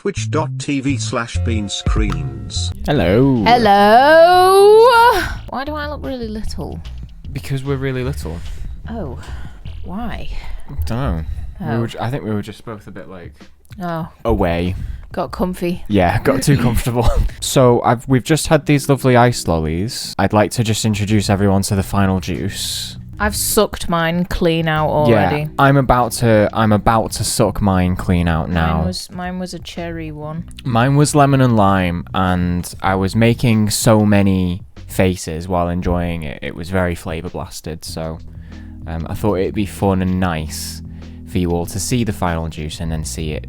twitch.tv/BEANSCREENS. Hello. Hello! Why do I look really little? Because we're really little. Oh, why? Don't know. Oh. I think we were just both a bit like Oh, away. got comfy. Yeah, got too comfortable. So we've just had these lovely ice lollies. I'd like to just introduce everyone to the final juice. I've sucked mine clean out already. Yeah, I'm about to suck mine clean out now. Mine was a cherry one. Mine was lemon and lime, and I was making so many faces while enjoying it. It was very flavor blasted, so I thought it'd be fun and nice for you all to see the final juice and then see it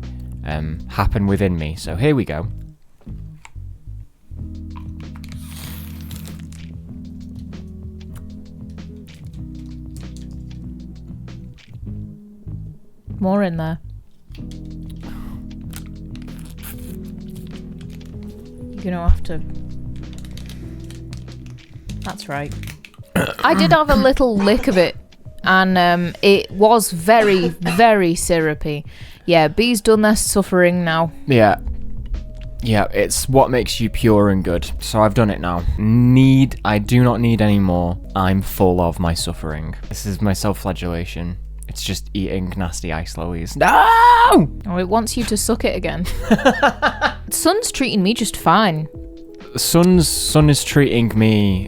happen within me. So here we go. More in there. You're gonna have to... That's right. I did have a little lick of it, and it was very, very syrupy. Yeah, B's done their suffering now. Yeah, it's what makes you pure and good. So I've done it now. I do not need any more. I'm full of my suffering. This is my self-flagellation. It's just eating nasty ice lollies. No! Oh, it wants you to suck it again. Sun's treating me just fine. Sun is treating me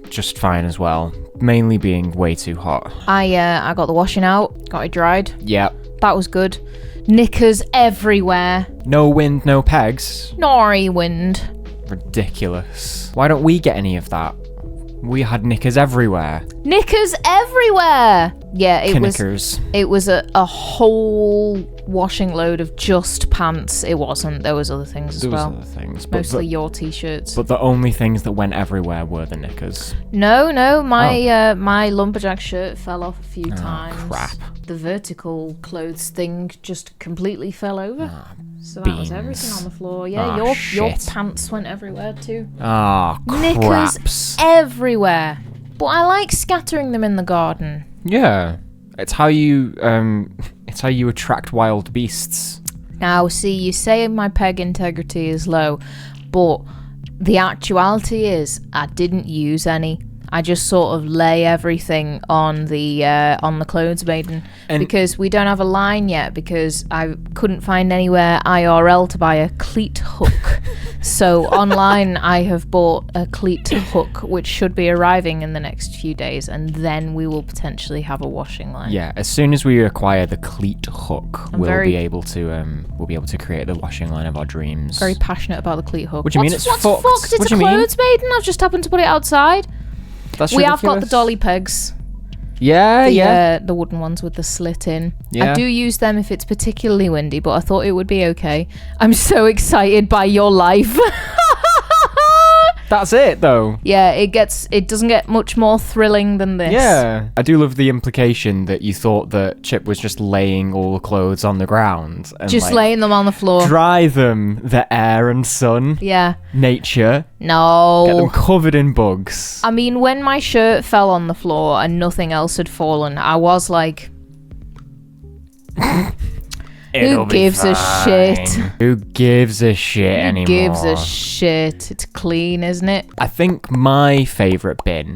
just fine as well. Mainly being way too hot. I got the washing out, got it dried. Yep. That was good. Knickers everywhere. No wind, no pegs. Nori wind. Ridiculous. Why don't we get any of that? We had knickers everywhere. Knickers everywhere. Yeah, it Knickers. was a whole washing load of just pants. It wasn't. There was other things as well. There was other things. Mostly your t-shirts. But the only things that went everywhere were the knickers. No, my lumberjack shirt fell off a few times. Crap. The vertical clothes thing just completely fell over. So that was everything on the floor. Yeah, your pants went everywhere too. Knickers Knickers everywhere. But I like scattering them in the garden. Yeah, it's how you attract wild beasts. Now, see, you say my peg integrity is low, but the actuality is I didn't use any. I just sort of lay everything on the clothes maiden, because we don't have a line yet, because I couldn't find anywhere IRL to buy a cleat hook. So online I have bought a cleat hook, which should be arriving in the next few days, and then we will potentially have a washing line. Yeah, as soon as we acquire the cleat hook, we'll be able to create the washing line of our dreams. Very passionate about the cleat hook. What do you mean it's fucked? What's fucked? It's a clothes maiden. I've just happened to put it outside. That's we ridiculous. have got the dolly pegs. Yeah. The wooden ones with the slit in. Yeah. I do use them if it's particularly windy, but I thought it would be okay. I'm so excited by your life. That's it, though. Yeah, it doesn't get much more thrilling than this. Yeah. I do love the implication that you thought that Chip was just laying all the clothes on the ground. And just laying them on the floor. Dry them, the air and sun. Yeah. Nature. No. Get them covered in bugs. I mean, when my shirt fell on the floor and nothing else had fallen, I was like... Who gives a shit? Who gives a shit anymore? Who gives a shit? It's clean, isn't it? I think my favourite bin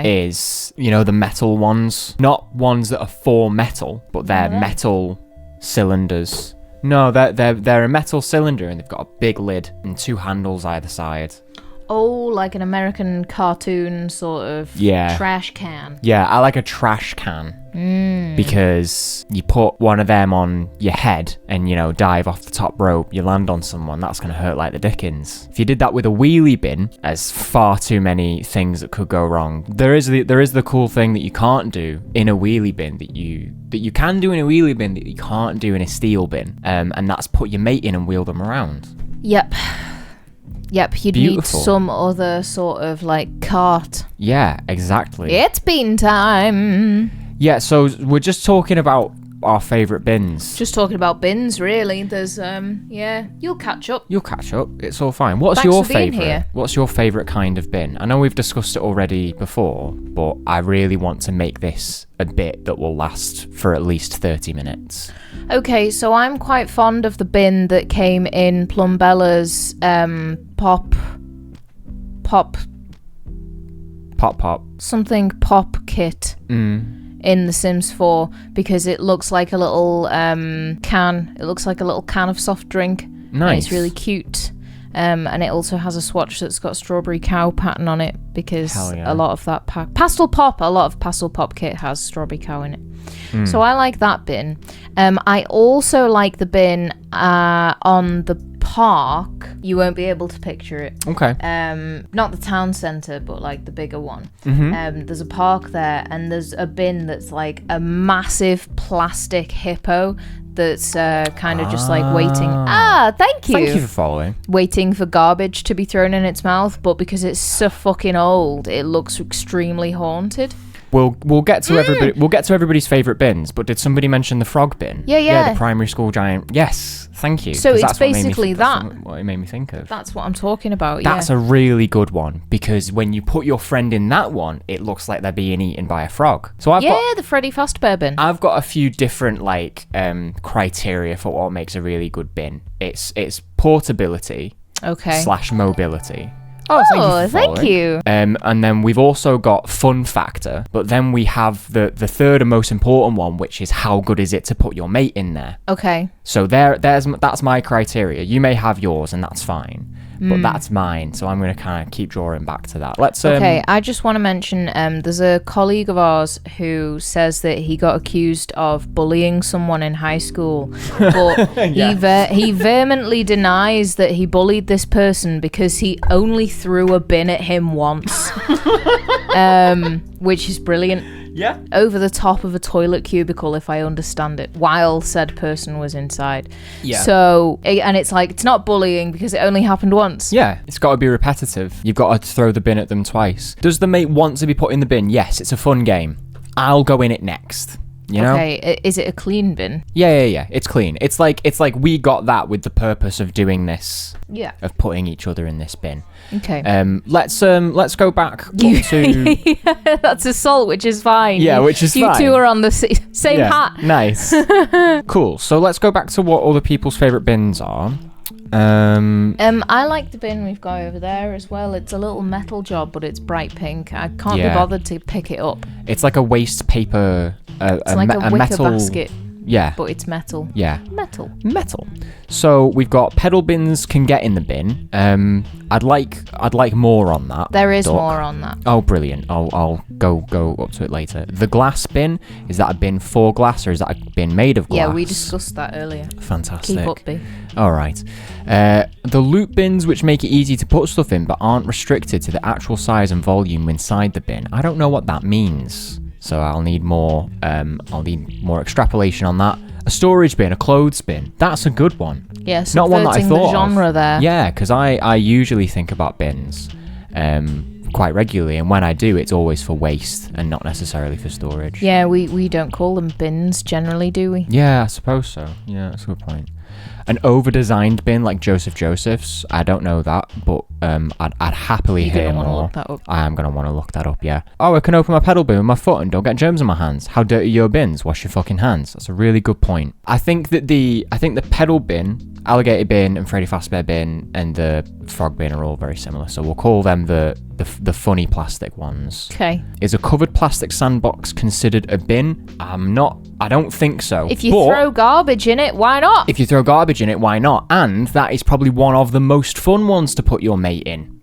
is, the metal ones. Not ones that are for metal, but they're metal cylinders. No, they're a metal cylinder, and they've got a big lid and two handles either side. Oh, like an American cartoon sort of trash can. Yeah, I like a trash can. Because you put one of them on your head and, dive off the top rope, you land on someone, that's going to hurt like the dickens. If you did that with a wheelie bin, there's far too many things that could go wrong. There is the cool thing that you can't do in a wheelie bin that you can do in a wheelie bin that you can't do in a steel bin. And that's put your mate in and wheel them around. Yep, you'd need some other sort of cart. Yeah, exactly. It's bean time. Yeah, so we're just talking about our favourite bins. Just talking about bins, really. There's, you'll catch up. You'll catch up. It's all fine. What's Thanks your for being favourite? here. What's your favourite kind of bin? I know we've discussed it already before, but I really want to make this a bit that will last for at least 30 minutes. Okay, so I'm quite fond of the bin that came in Plumbella's pop kit in The Sims 4, because it looks like a little can. It looks like a little can of soft drink. Nice. And it's really cute. And it also has a swatch that's got strawberry cow pattern on it, because a lot of that pastel pop kit has strawberry cow in it. So I like that bin. I also like the bin on the park. You won't be able to picture it. Okay. Not the town centre, but like the bigger one. There's a park there, and there's a bin that's like a massive plastic hippo that's kind of just like waiting. Thank you. Thank you for following. Waiting for garbage to be thrown in its mouth, but because it's so fucking old, it looks extremely haunted. We'll get to everybody. We'll get to everybody's favourite bins. But did somebody mention the frog bin? Yeah. The primary school giant. Yes, thank you. So 'cause it's that's what made me basically that. That's what it made me think of. That's what I'm talking about. That's a really good one, because when you put your friend in that one, it looks like they're being eaten by a frog. So the Freddy Fazbear bin. I've got a few different criteria for what makes a really good bin. It's portability. Okay. / mobility. Thank you. And then we've also got fun factor, but then we have the third and most important one, which is how good is it to put your mate in there. Okay. So that's my criteria. You may have yours, and that's fine, but that's mine. So I'm going to kind of keep drawing back to that. Let's. Okay, I just want to mention there's a colleague of ours who says that he got accused of bullying someone in high school, but he vehemently denies that he bullied this person because he only threw a bin at him once, which is brilliant. Yeah. Over the top of a toilet cubicle, if I understand it, while said person was inside. Yeah. So, and it's like, it's not bullying because it only happened once. Yeah, it's got to be repetitive. You've got to throw the bin at them twice. Does the mate want to be put in the bin? Yes, it's a fun game. I'll go in it next. You know? Okay, is it a clean bin? Yeah. It's clean. It's like we got that with the purpose of doing this. Yeah. Of putting each other in this bin. Okay. Let's go back up to. That's assault, which is fine. Yeah, which is fine. You two are on the same hat. Nice. Cool. So let's go back to what other people's favourite bins are. I like the bin we've got over there as well. It's a little metal job, but it's bright pink. I can't be bothered to pick it up. It's like a waste paper. It's like a wicker metal basket. Yeah. But it's metal. Yeah. Metal. So we've got pedal bins can get in the bin. I'd like more on that. There is Duck. more on that. Oh, brilliant. I'll go up to it later. The glass bin, is that a bin for glass, or is that a bin made of glass? Yeah, we discussed that earlier. Fantastic. Keep up, B. All right. The loot bins, which make it easy to put stuff in but aren't restricted to the actual size and volume inside the bin. I don't know what that means. So I'll need more extrapolation on that. A storage bin, a clothes bin. That's a good one. Yeah, not one that I thought the genre of. there. Yeah, because I usually think about bins quite regularly, and when I do, it's always for waste and not necessarily for storage. Yeah, we don't call them bins generally, do we? Yeah, I suppose so. Yeah, that's a good point. An over-designed bin like Joseph's, I don't know that, but I'd happily hear more. Look that up. I am going to want to look that up, yeah. Oh, I can open my pedal bin with my foot and don't get germs on my hands. How dirty are your bins? Wash your fucking hands. That's a really good point. I think the pedal bin, alligator bin, and Freddy Fazbear bin, and the frog bin are all very similar, so we'll call them the funny plastic ones. Okay. Is a covered plastic sandbox considered a bin? I don't think so. If you throw garbage in it, why not? If you throw garbage in it, why not? And that is probably one of the most fun ones to put your mate in.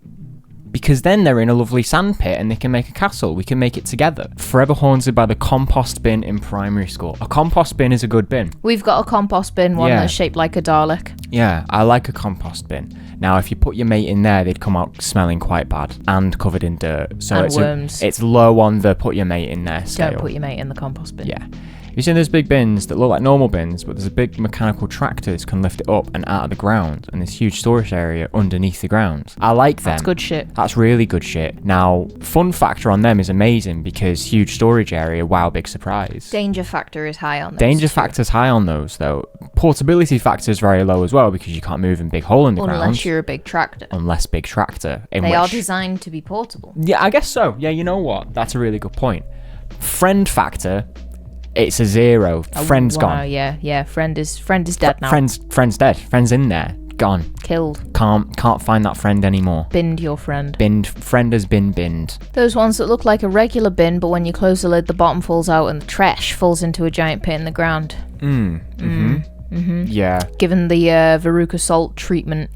Because then they're in a lovely sand pit and they can make a castle. We can make it together. Forever haunted by the compost bin in primary school. A compost bin is a good bin. We've got a compost bin, one that's shaped like a Dalek. Yeah, I like a compost bin. Now, if you put your mate in there, they'd come out smelling quite bad and covered in dirt. So and worms. It's low on the put your mate in there scale. Don't put your mate in the compost bin. Yeah. You've seen those big bins that look like normal bins, but there's a big mechanical tractor that can lift it up and out of the ground, and this huge storage area underneath the ground. I like them. That's good shit. That's really good shit. Now, fun factor on them is amazing because huge storage area, wow, big surprise. Danger factor is high on those. Danger factor's high on those, though. Portability factor is very low as well because you can't move in big hole in the ground. Unless you're a big tractor. Unless big tractor. They are designed to be portable. Yeah, I guess so. Yeah, you know what? That's a really good point. Friend factor, it's a 0. Friend's gone. Yeah. Friend is dead now. Friend's dead. Friend's in there. Gone. Killed. Can't find that friend anymore. Binned your friend. Friend has been binned. Those ones that look like a regular bin, but when you close the lid, the bottom falls out and the trash falls into a giant pit in the ground. Yeah. Given the Veruca salt treatment.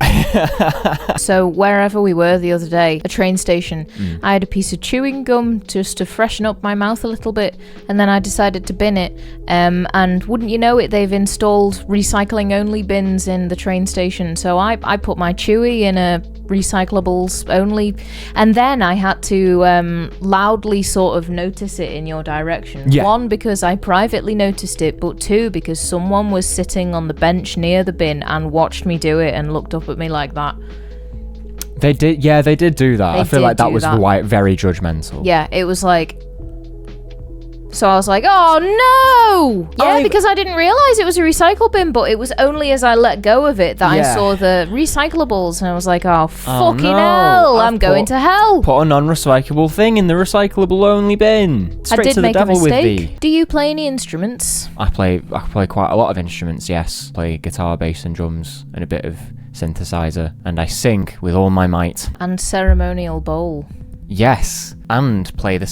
So wherever we were the other day, a train station, I had a piece of chewing gum just to freshen up my mouth a little bit, and then I decided to bin it. And wouldn't you know it, they've installed recycling only bins in the train station. So I put my chewy in a recyclables only, and then I had to loudly sort of notice it in your direction. Yeah. 1, because I privately noticed it, but 2, because someone was sitting on the bench near the bin and watched me do it and looked up at me like that. They did do that. I feel like that was very judgmental. Yeah, it was like... So I was like, oh no! Yeah, because I didn't realise it was a recycle bin, but it was only as I let go of it that I saw the recyclables, and I was like, oh fucking hell, I'm going to hell! Put a non-recyclable thing in the recyclable only bin. Straight to the devil with thee. Do you play any instruments? I play quite a lot of instruments, yes. Play guitar, bass and drums, and a bit of synthesizer, and I sing with all my might. And ceremonial bowl. Yes, and play the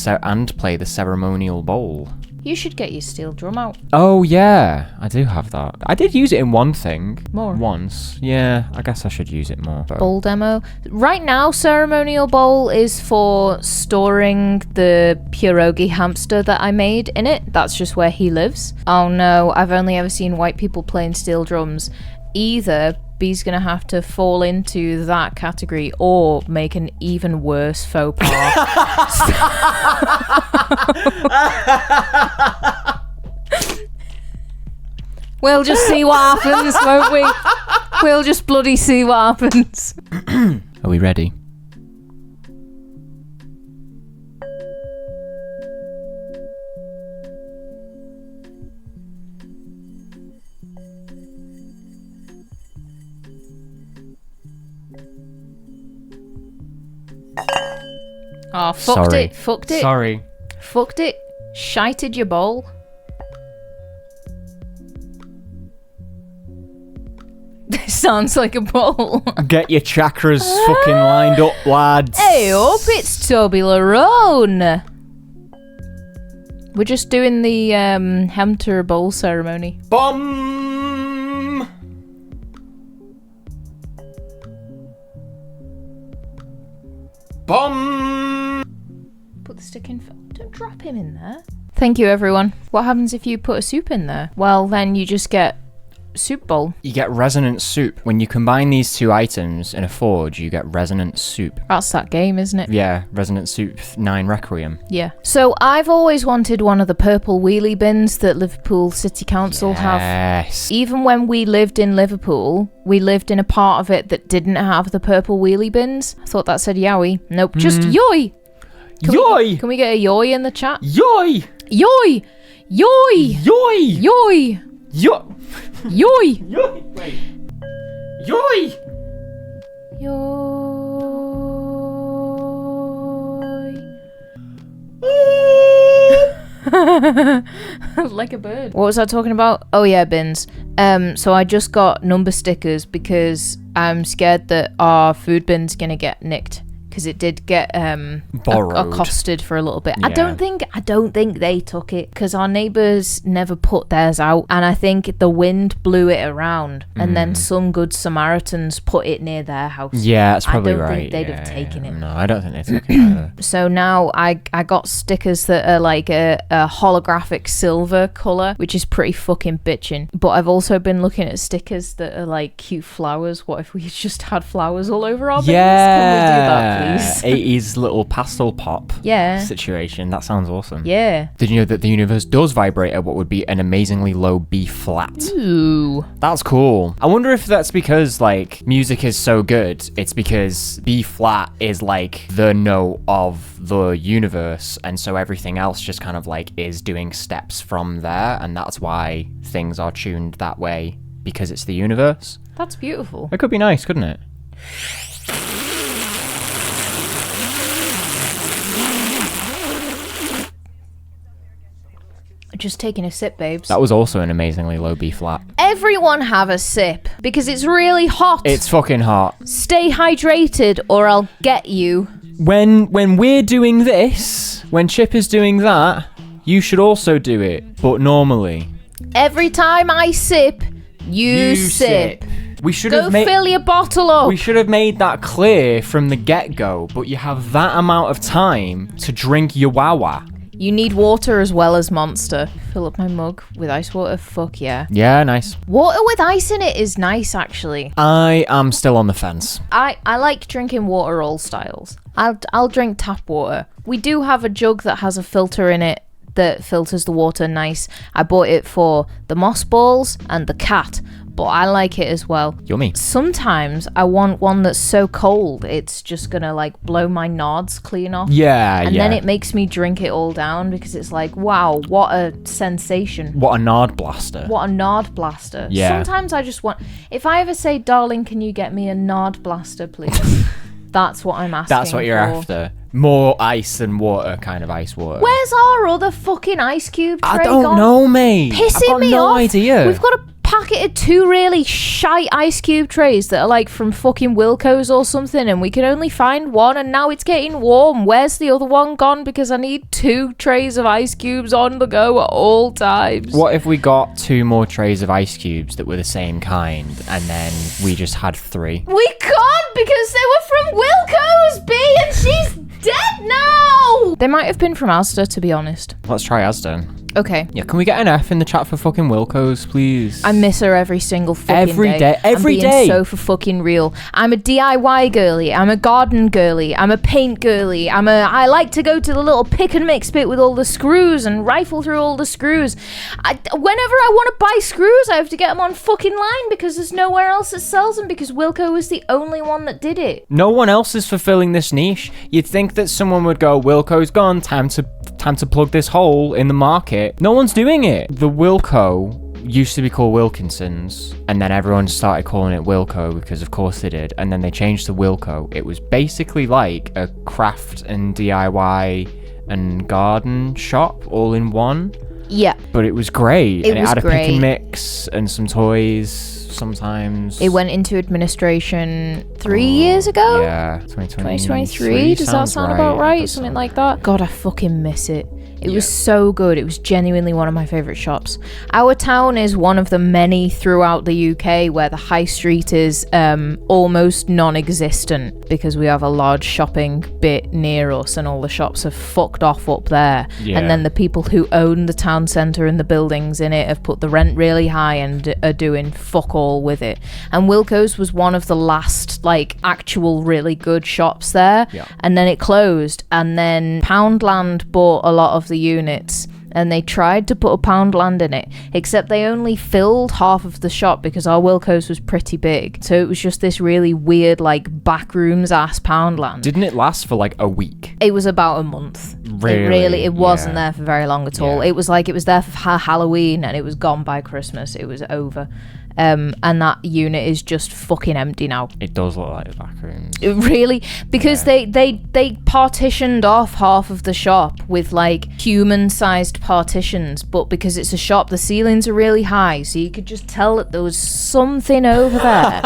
ceremonial bowl. You should get your steel drum out. Oh yeah, I do have that. I did use it in one thing. More? Once. Yeah, I guess I should use it more. Bowl demo. Right now, ceremonial bowl is for storing the pierogi hamster that I made in it. That's just where he lives. Oh no, I've only ever seen white people playing steel drums. Either B's gonna have to fall into that category or make an even worse faux pas. We'll just see what happens, won't we? We'll just bloody see what happens. Are we ready? Oh, fucked it. Sorry. Fucked it. Shited your bowl. This sounds like a bowl. Get your chakras fucking lined up, lads. Hey up, it's Toby Larone. We're just doing the Hemter bowl ceremony. Bum! Bum! Put the stick in. Don't drop him in there. Thank you, everyone. What happens if you put a soup in there? Well, then you just get soup bowl. You get resonant soup. When you combine these two items in a forge, you get resonant soup. That's that game, isn't it? Yeah, Resonant Soup 9 Requiem. Yeah. So I've always wanted one of the purple wheelie bins that Liverpool City Council have. Yes. Even when we lived in Liverpool, we lived in a part of it that didn't have the purple wheelie bins. I thought that said yowie. Nope, just yoy. Yoy! Can we get a yoy in the chat? Yoy! Yoy! Yoy! Yoy! Yoy! Yoy! Yoy! Yoy! Wait. Yoy! Yoy. Like a bird. What was I talking about? Oh yeah, bins. So I just got number stickers because I'm scared that our food bin's gonna get nicked. Because it did get borrowed, accosted for a little bit. Yeah. I don't think they took it because our neighbours never put theirs out, and I think the wind blew it around, and then some good Samaritans put it near their house. Yeah, that's probably right. I don't think they'd have taken it. No, I don't think they took it either. So now I got stickers that are like a holographic silver colour, which is pretty fucking bitchin'. But I've also been looking at stickers that are like cute flowers. What if we just had flowers all over our bins? Can we do that, please? 80s. 80s little pastel pop Yeah. situation. That sounds awesome. Yeah. Did you know that the universe does vibrate at what would be an amazingly low B flat? Ooh. That's cool. I wonder if that's because, like, music is so good, it's because B flat is, like, the note of the universe, and so everything else just kind of, like, is doing steps from there, and that's why things are tuned that way, because it's the universe. That's beautiful. It could be nice, couldn't it? Just taking a sip, babes. That was also an amazingly low B flat. Everyone have a sip, because it's really hot. It's fucking hot. Stay hydrated, or I'll get you. When we're doing this, when Chip is doing that, you should also do it, but normally. Every time I sip, you sip. We should Go have made fill your bottle up. we should have made that clear from the get-go, but you have that amount of time to drink your wawa. You need water as well as Monster. Fill up my mug with ice water. Fuck yeah. Yeah, nice. Water with ice in it is nice, actually. I am still on the fence. I like drinking water all styles. I'll drink tap water. We do have a jug that has a filter in it that filters the water nice. I bought it for the moss balls and the cat, but I like it as well. Yummy. Sometimes I want one that's so cold it's just gonna like blow my nods clean off. Yeah, And yeah. then it makes me drink it all down because it's like, wow, what a sensation. What a nard blaster. What a nard blaster. Yeah. Sometimes I just want, if I ever say, darling, can you get me a nard blaster, please? That's what I'm asking. That's what you're for. after. More ice than water, kind of ice water. Where's our other fucking ice cube tray I don't gone? know, mate. Pissing I've got me no off. idea. We've got a packet of 2 really shite ice cube trays that are like from fucking Wilkos or something, and we can only find one, and now it's getting warm. Where's the other one gone? Because I need 2 trays of ice cubes on the go at all times. What if we got 2 more trays of ice cubes that were the same kind, and then we just had 3? We can't because they were from Wilkos, B, and she's dead now! They might have been from Asda, to be honest. Let's try Asda. Okay. Yeah, can we get an F in the chat for fucking Wilkos, please? I miss her every single fucking Every day, every I'm day. being so for fucking real. I'm a DIY girly. I'm a garden girly. I'm a paint girly. I like to go to the little pick and mix bit with all the screws and rifle through all the screws. Whenever I want to buy screws, I have to get them on fucking line because there's nowhere else that sells them because Wilko was the only one that did it. No one else is fulfilling this niche. You'd think that someone would go, Wilko's gone, time to plug this hole in the market. No one's doing it. The Wilko used to be called Wilkinson's, and then everyone started calling it Wilko because of course they did, and then they changed to Wilko. It was basically like a craft and DIY and garden shop all in one. Yeah. But it was great. It and was it had a pick great. and mix and some toys sometimes. It went into administration 3 years ago? Yeah, 2023? Does that sound about right? Something like that? God, I fucking miss it. It was so good. It was genuinely one of my favourite shops. Our town is one of the many throughout the UK where the high street is almost non-existent because we have a large shopping bit near us and all the shops have fucked off up there. Yeah. And then the people who own the town centre and the buildings in it have put the rent really high and are doing fuck all with it. And Wilko's was one of the last like actual really good shops there. Yeah. And then it closed, and then Poundland bought a lot of the units and they tried to put a Poundland in it, except they only filled half of the shop because our Wilko's was pretty big, so it was just this really weird like backrooms ass Poundland. Didn't it last for like a week? It was about a month. Really? It wasn't Yeah. there for very long at all. Yeah. It was like it was there for Halloween and it was gone by Christmas. It was over. And that unit is just fucking empty now. It does look like the back rooms. It really, because they partitioned off half of the shop with like human-sized partitions, but because it's a shop, the ceilings are really high, so you could just tell that there was something over there.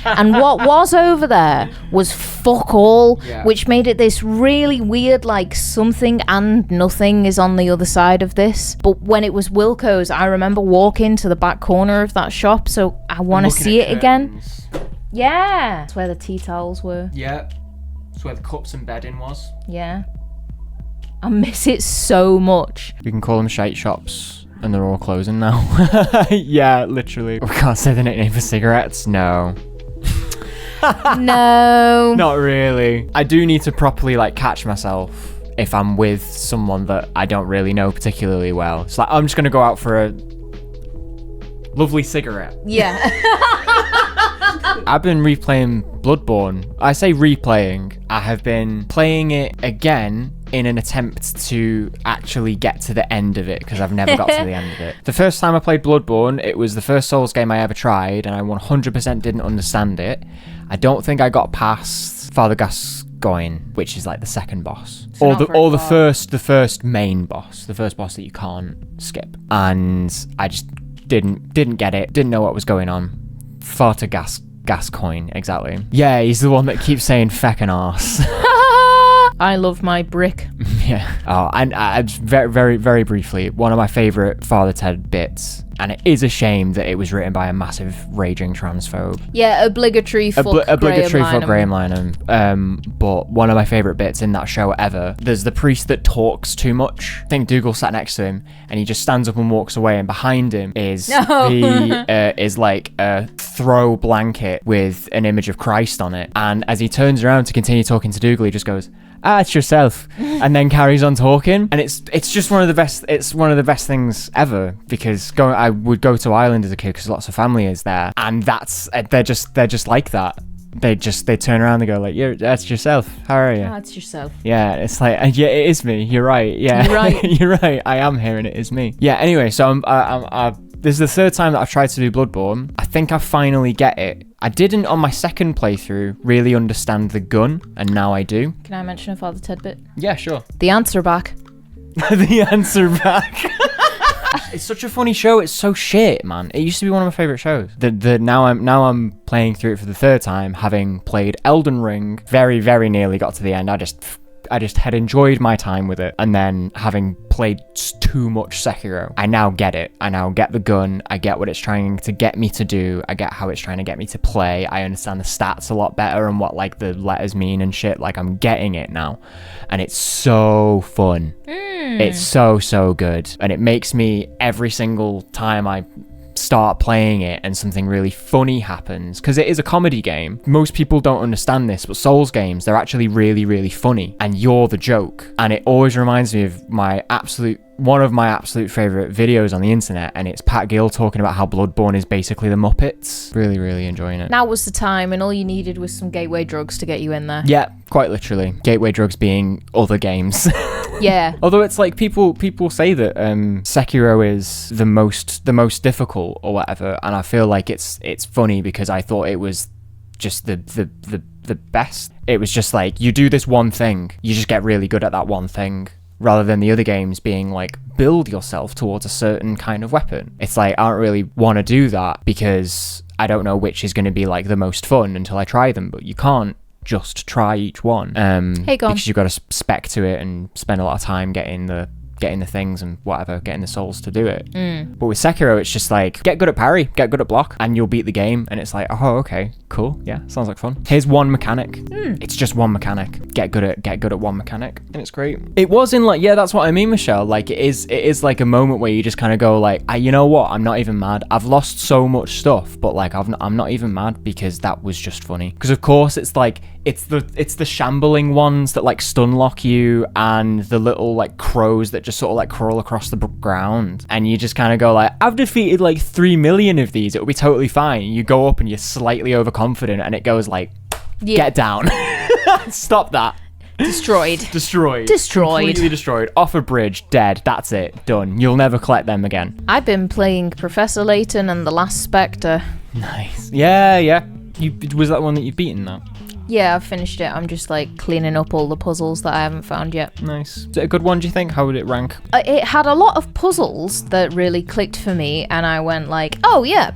And what was over there was fuck all, Yeah. which made it this really weird, like something and nothing is on the other side of this. But when it was Wilko's, I remember walking to the back corner of that shop, so I want to see it again. Yeah, that's where the tea towels were. Yeah. That's where the cups and bedding was. Yeah. I miss it so much. You can call them shite shops, and they're all closing now. Yeah, literally. We can't say the nickname for cigarettes. No. No. Not really. I do need to properly like catch myself if I'm with someone that I don't really know particularly well. It's like, I'm just going to go out for a lovely cigarette. Yeah. I've been replaying Bloodborne. I say replaying. I have been playing it again in an attempt to actually get to the end of it, because I've never got to the end of it. The first time I played Bloodborne, it was the first Souls game I ever tried, and I 100% didn't understand it. I don't think I got past Father Gascoigne, which is like the second boss. So the first main boss, the first boss that you can't skip. And I just didn't get it, didn't know what was going on. Father Gascoigne, exactly. Yeah, he's the one that keeps saying feckin' arse. I love my brick. Yeah. Oh, and very, very, very briefly, one of my favourite Father Ted bits, and it is a shame that it was written by a massive raging transphobe. Yeah, obligatory fuck Graham Linehan. But one of my favourite bits in that show ever, there's the priest that talks too much. I think Dougal sat next to him, and he just stands up and walks away, and behind him is is like a throw blanket with an image of Christ on it. And as he turns around to continue talking to Dougal, he just goes, it's yourself, and then carries on talking. And it's just one of the best things ever, because I would go to Ireland as a kid because lots of family is there, and they're just like that. They turn around and go like, that's yourself, how are you? That's yourself. Yeah, it's like, yeah, it is me, you're right. Yeah, you're right. You're right, I am here and it is me. Yeah, anyway, so this is the third time that I've tried to do Bloodborne. I think I finally get it. I didn't, on my second playthrough, really understand the gun, and now I do. Can I mention a Father Ted bit? Yeah, sure. The answer back. The answer back. It's such a funny show. It's so shit, man. It used to be one of my favorite shows. Now I'm playing through it for the third time, having played Elden Ring. Very, very nearly got to the end. I just had enjoyed my time with it, and then having played too much Sekiro, I now get it. I now get the gun. I get what it's trying to get me to do. I get how it's trying to get me to play. I understand the stats a lot better and what like the letters mean and shit. Like, I'm getting it now, and it's so fun. It's so good, and it makes me, every single time I start playing it and something really funny happens, because it is a comedy game. Most people don't understand this, but Souls games, they're actually really, really funny, and you're the joke. And it always reminds me of one of my absolute favourite videos on the internet, and it's Pat Gill talking about how Bloodborne is basically the Muppets. Really, really enjoying it. Now was the time, and all you needed was some gateway drugs to get you in there. Yeah, quite literally. Gateway drugs being other games. Yeah. Although it's like people say that Sekiro is the most difficult or whatever, and I feel like it's funny because I thought it was just the best. It was just like, you do this one thing, you just get really good at that one thing, rather than the other games being like, build yourself towards a certain kind of weapon. It's like, I don't really want to do that because I don't know which is going to be like the most fun until I try them, but you can't just try each one because you've got to spec to it and spend a lot of time getting the things and whatever, getting the souls to do it. But with Sekiro, it's just like, get good at parry, get good at block, and you'll beat the game. And it's like, oh, okay, cool, yeah, sounds like fun. Here's one mechanic. It's just one mechanic. Get good at one mechanic, and it's great. It was in like, yeah, that's what I mean, Michelle. Like, it is like a moment where you just kind of go like, you know what? I'm not even mad. I've lost so much stuff, but like, I'm not even mad because that was just funny. Because of course, it's like, it's the shambling ones that like stun lock you, and the little like crows that just sort of like crawl across the ground, and you just kind of go like, I've defeated like 3 million of these, it'll be totally fine. You go up and you're slightly overconfident, and it goes like, get down. Stop that. Destroyed. Completely destroyed. Off a bridge, dead. That's it, done. You'll never collect them again. I've been playing Professor Layton and the Last Spectre. Nice. Yeah. Was that one that you've beaten now? Yeah, I've finished it. I'm just like cleaning up all the puzzles that I haven't found yet. Nice. Is it a good one, do you think? How would it rank? It had a lot of puzzles that really clicked for me, and I went like, oh yeah,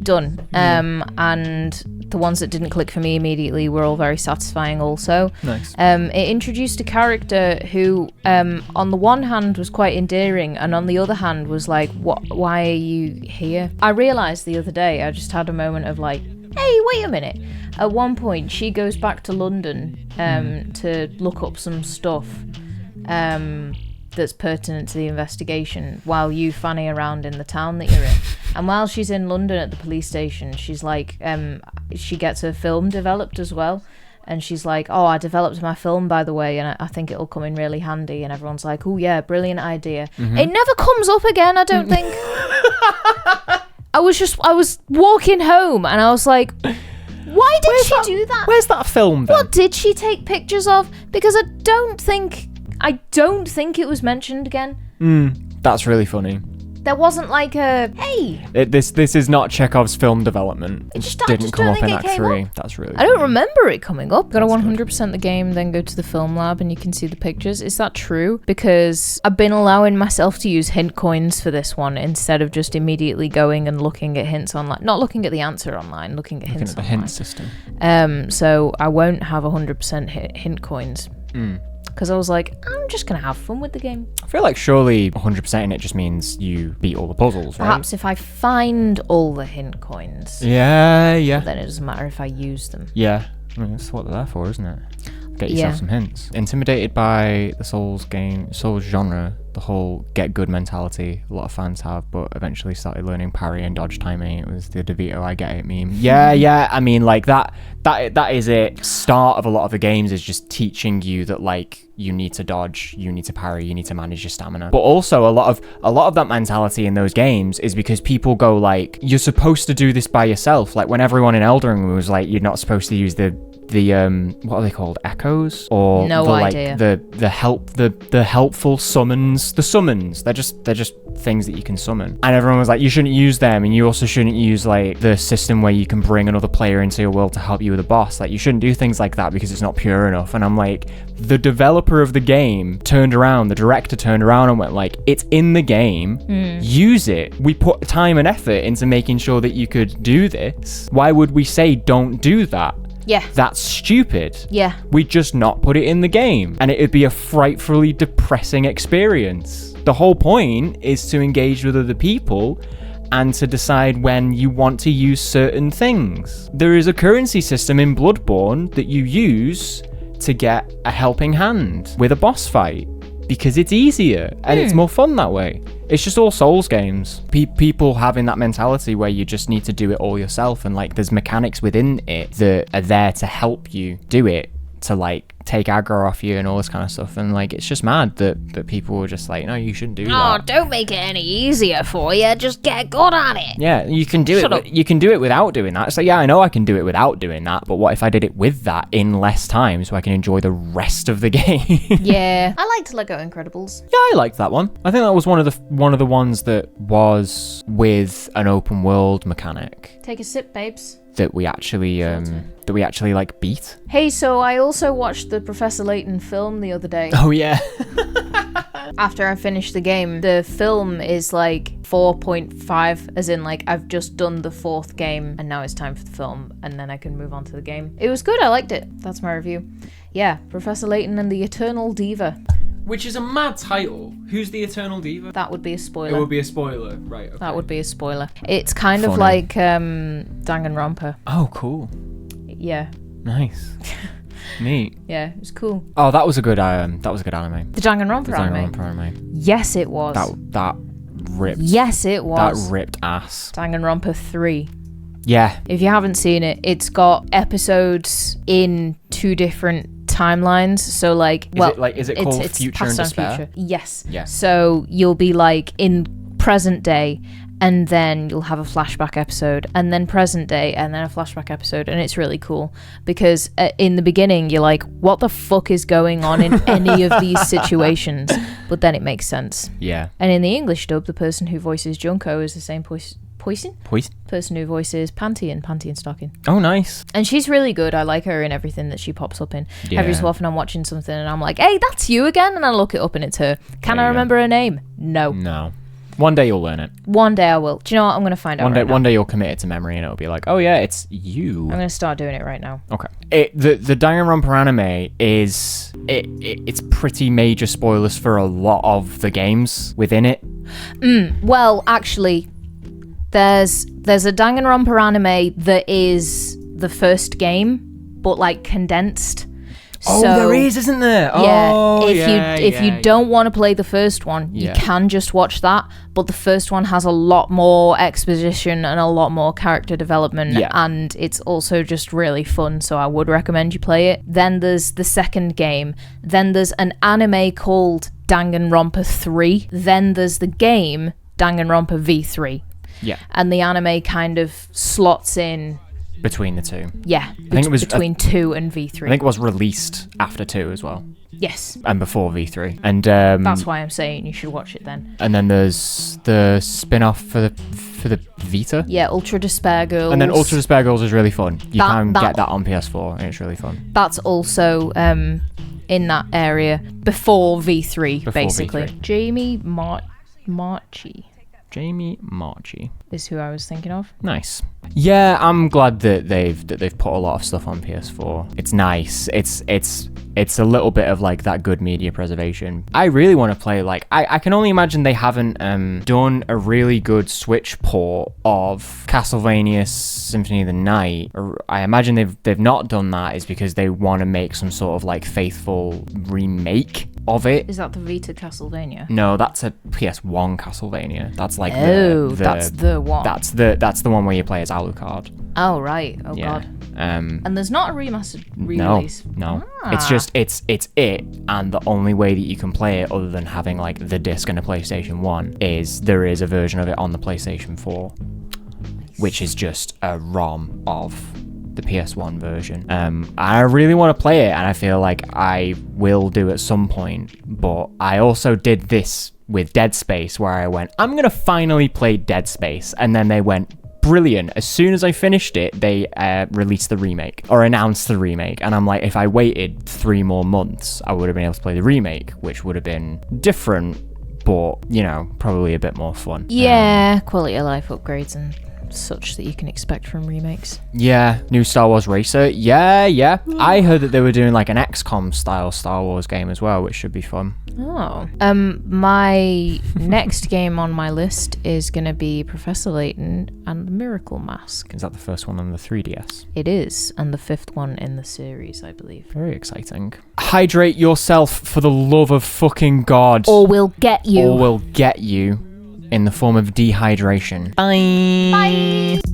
done. And the ones that didn't click for me immediately were all very satisfying also. Nice. It introduced a character who, on the one hand, was quite endearing, and on the other hand was like, why are you here? I realised the other day, I just had a moment of like, hey, wait a minute. At one point, she goes back to London to look up some stuff that's pertinent to the investigation while you fanny around in the town that you're in. And while she's in London at the police station, she's like, she gets her film developed as well. And she's like, oh, I developed my film, by the way, and I think it'll come in really handy. And everyone's like, oh, yeah, brilliant idea. Mm-hmm. It never comes up again, I don't think. I was walking home and I was like, why did she do that? Where's that film then? What did she take pictures of? Because I don't think it was mentioned again. That's really funny. There wasn't like a, hey. This is not Chekhov's film development. It just didn't come don't up in think Act it came 3. up. That's really I don't funny. remember it coming up. Gotta 100% the game, then go to the film lab and you can see the pictures. Is that true? Because I've been allowing myself to use hint coins for this one instead of just immediately going and looking at hints online. Not looking at the answer online, looking at hints the online. hint system. So I won't have 100% hint coins. Because I was like, I'm just going to have fun with the game. I feel like surely 100% in it just means you beat all the puzzles, right? Perhaps if I find all the hint coins, Yeah. then it doesn't matter if I use them. Yeah. I mean, that's what they're there for, isn't it? Get yourself Yeah. some hints. Intimidated by the Souls genre, the whole get good mentality a lot of fans have, but eventually started learning parry and dodge timing. It was the DeVito I get it meme. Yeah. I mean, like that is it. Start of a lot of the games is just teaching you that like you need to dodge, you need to parry, you need to manage your stamina. But also a lot of that mentality in those games is because people go like, you're supposed to do this by yourself. Like when everyone in Elden Ring was like, you're not supposed to use the what are they called, echoes, or No idea. the helpful summons. The summons, they're just things that you can summon, and everyone was like, you shouldn't use them, and you also shouldn't use like the system where you can bring another player into your world to help you with a boss. Like you shouldn't do things like that because it's not pure enough. And I'm like, the developer of the game the director turned around and went like, it's in the game, use it. We put time and effort into making sure that you could do this. Why would we say don't do that? Yeah. That's stupid. Yeah. We just not put it in the game, and it'd be a frightfully depressing experience. The whole point is to engage with other people and to decide when you want to use certain things. There is a currency system in Bloodborne that you use to get a helping hand with a boss fight because it's easier and it's more fun that way. It's just all Souls games. People having that mentality where you just need to do it all yourself, and like there's mechanics within it that are there to help you do it, to like take aggro off you and all this kind of stuff. And like it's just mad that people were just like, no, you shouldn't do that. Oh, don't make it any easier for you. Just get good at it. Yeah, you can do Shut it. up. You can do it without doing that. So yeah, I know I can do it without doing that, but what if I did it with that in less time so I can enjoy the rest of the game? Yeah. I liked Lego Incredibles. Yeah, I liked that one. I think that was one of the ones that was with an open world mechanic Take a sip, babes. that we actually like beat. Hey, so I also watched the Professor Layton film the other day. Oh yeah. After I finished the game, the film is like 4.5, as in like I've just done the 4th game and now it's time for the film and then I can move on to the game. It was good, I liked it. That's my review. Yeah, Professor Layton and the Eternal Diva. Which is a mad title. Who's the Eternal Diva? That would be a spoiler. It would be a spoiler, right? Okay. That would be a spoiler. It's kind of Funny. like Danganronpa. Oh, cool. Yeah. Nice. Neat. Yeah, it was cool. Oh, that was a good anime. The Danganronpa anime. Danganronpa anime. Yes, it was. That ripped. Yes, it was. That ripped ass. Danganronpa 3. Yeah. If you haven't seen it, it's got episodes in 2 different timelines. So like, Is it called Future and past Despair? future. Yes. Yeah. So you'll be like in present day, and then you'll have a flashback episode, and then present day, and then a flashback episode, and it's really cool because in the beginning you're like, what the fuck is going on in any of these situations? But then it makes sense. Yeah. And in the English dub, the person who voices Junko is the same person who voices Panty in Panty and Stocking. Oh, nice. And she's really good. I like her in everything that she pops up in. Yeah. Every so often I'm watching something and I'm like, hey, that's you again, and I look it up and it's her. Can There I you go. remember her name? No. One day you'll learn it. One day I will. Do you know what? I'm going to find out right now. One day you'll commit it to memory and it'll be like, oh yeah, it's you. I'm going to start doing it right now. Okay. The Danganronpa anime is it's pretty major spoilers for a lot of the games within it. Well, actually, there's a Danganronpa anime that is the first game, but like condensed. Oh, So, there is, isn't there? Yeah, Oh, if you don't want to play the first one, you can just watch that. But the first one has a lot more exposition and a lot more character development, and it's also just really fun. So I would recommend you play it. Then there's the second game. Then there's an anime called Danganronpa 3. Then there's the game Danganronpa V3. Yeah. And the anime kind of slots in between the two. Yeah, I think it was between 2 and V3. I think it was released after 2 as well. Yes. And before V3. And that's why I'm saying you should watch it then. And then there's the spin-off for the Vita. Yeah, Ultra Despair Girls. And then Ultra Despair Girls is really fun. You can get that on PS4 and it's really fun. That's also in that area before V3, basically. V3. Jamie Marchi. Jamie Marchi is who I was thinking of. Nice. Yeah, I'm glad that they've put a lot of stuff on PS4. It's nice. It's a little bit of like that good media preservation. I really want to play like I can only imagine they haven't done a really good Switch port of Castlevania Symphony of the Night. I imagine they've not done that is because they want to make some sort of like faithful remake of it. Is that the Vita Castlevania? No, that's a PS1 Castlevania. That's like that's the one. That's the one where you play as Alucard. Oh right. Oh god. And there's not a remastered re-release. No. It's just it's it, and the only way that you can play it other than having like the disc and a PlayStation 1 is there is a version of it on the PlayStation 4, which is just a ROM of the PS1 version. I really want to play it, and I feel like I will do at some point, but I also did this with Dead Space where I went, I'm gonna finally play Dead Space, and then they went, brilliant. As soon as I finished it, they released the remake or announced the remake, and I'm like, if I waited 3 more months, I would have been able to play the remake, which would have been different, but you know, probably a bit more fun. Yeah, quality of life upgrades and such that you can expect from remakes. Yeah, new Star Wars Racer. Yeah. I heard that they were doing like an XCOM style Star Wars game as well, which should be fun. Oh. My next game on my list is going to be Professor Layton and the Miracle Mask. Is that the first one on the 3DS? It is, and the 5th one in the series, I believe. Very exciting. Hydrate yourself for the love of fucking God. Or we'll get you. Or we'll get you in the form of dehydration. Bye. Bye.